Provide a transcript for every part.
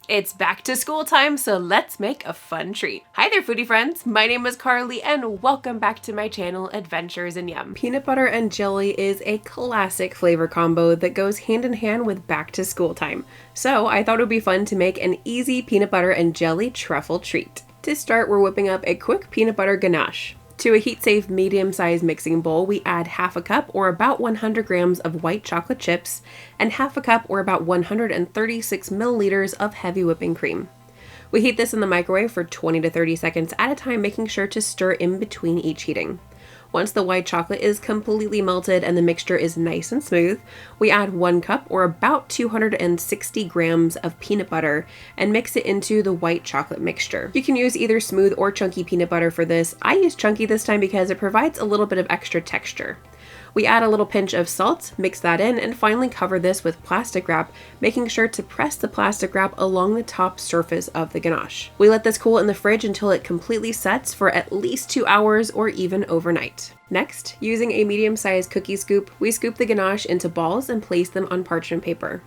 It's back to school time, so let's make a fun treat. Hi there, foodie friends. My name is Carly, and welcome back to my channel, Adventures in Yum. Peanut butter and jelly is a classic flavor combo that goes hand in hand with back to school time. So I thought it would be fun to make an easy peanut butter and jelly truffle treat. To start, we're whipping up a quick peanut butter ganache. To a heat-safe medium-sized mixing bowl, we add half a cup or about 100 grams of white chocolate chips and half a cup or about 136 milliliters of heavy whipping cream. We heat this in the microwave for 20 to 30 seconds at a time, making sure to stir in between each heating. Once the white chocolate is completely melted and the mixture is nice and smooth, we add 1 cup or about 260 grams of peanut butter and mix it into the white chocolate mixture. You can use either smooth or chunky peanut butter for this. I use chunky this time because it provides a little bit of extra texture. We add a little pinch of salt, mix that in, and finally cover this with plastic wrap, making sure to press the plastic wrap along the top surface of the ganache. We let this cool in the fridge until it completely sets for at least 2 hours or even overnight. Next, using a medium-sized cookie scoop, we scoop the ganache into balls and place them on parchment paper.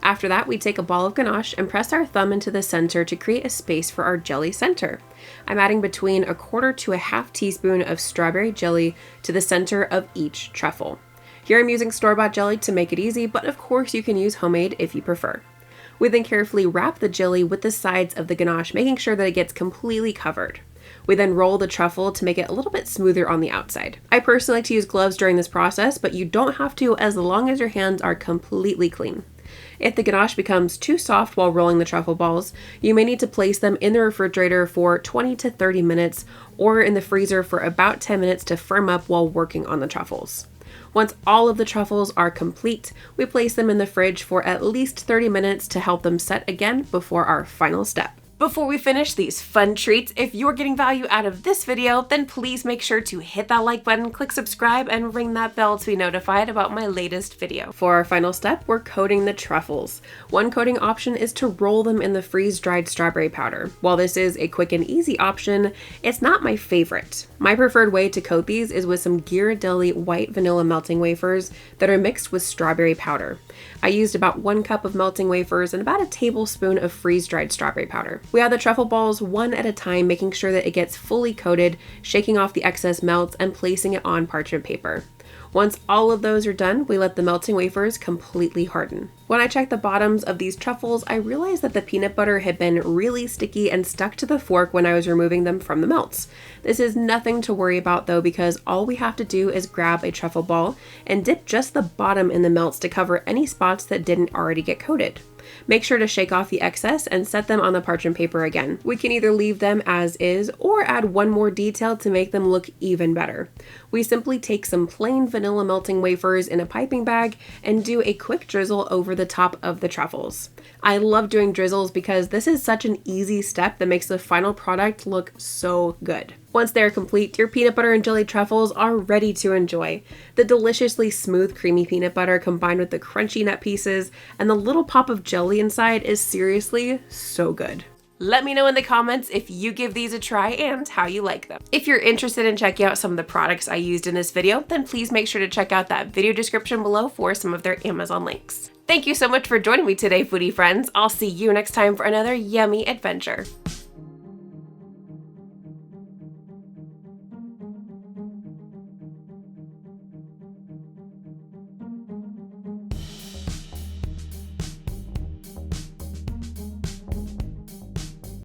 After that, we take a ball of ganache and press our thumb into the center to create a space for our jelly center. I'm adding between 1/4 to 1/2 teaspoon of strawberry jelly to the center of each truffle. Here I'm using store-bought jelly to make it easy, but of course you can use homemade if you prefer. We then carefully wrap the jelly with the sides of the ganache, making sure that it gets completely covered. We then roll the truffle to make it a little bit smoother on the outside. I personally like to use gloves during this process, but you don't have to as long as your hands are completely clean. If the ganache becomes too soft while rolling the truffle balls, you may need to place them in the refrigerator for 20 to 30 minutes or in the freezer for about 10 minutes to firm up while working on the truffles. Once all of the truffles are complete, we place them in the fridge for at least 30 minutes to help them set again before our final step. Before we finish these fun treats, if you're getting value out of this video, then please make sure to hit that like button, click subscribe, and ring that bell to be notified about my latest video. For our final step, we're coating the truffles. One coating option is to roll them in the freeze-dried strawberry powder. While this is a quick and easy option, it's not my favorite. My preferred way to coat these is with some Ghirardelli white vanilla melting wafers that are mixed with strawberry powder. I used about 1 cup of melting wafers and about a tablespoon of freeze-dried strawberry powder. We add the truffle balls one at a time, making sure that it gets fully coated, shaking off the excess melts, and placing it on parchment paper. Once all of those are done, we let the melting wafers completely harden. When I checked the bottoms of these truffles, I realized that the peanut butter had been really sticky and stuck to the fork when I was removing them from the melts. This is nothing to worry about though, because all we have to do is grab a truffle ball and dip just the bottom in the melts to cover any spots that didn't already get coated. Make sure to shake off the excess and set them on the parchment paper again. We can either leave them as is or add one more detail to make them look even better. We simply take some plain vanilla melting wafers in a piping bag and do a quick drizzle over the top of the truffles. I love doing drizzles because this is such an easy step that makes the final product look so good. Once they're complete, your peanut butter and jelly truffles are ready to enjoy. The deliciously smooth, creamy peanut butter combined with the crunchy nut pieces and the little pop of jelly inside is seriously so good. Let me know in the comments if you give these a try and how you like them. If you're interested in checking out some of the products I used in this video, then please make sure to check out that video description below for some of their Amazon links. Thank you so much for joining me today, foodie friends. I'll see you next time for another yummy adventure.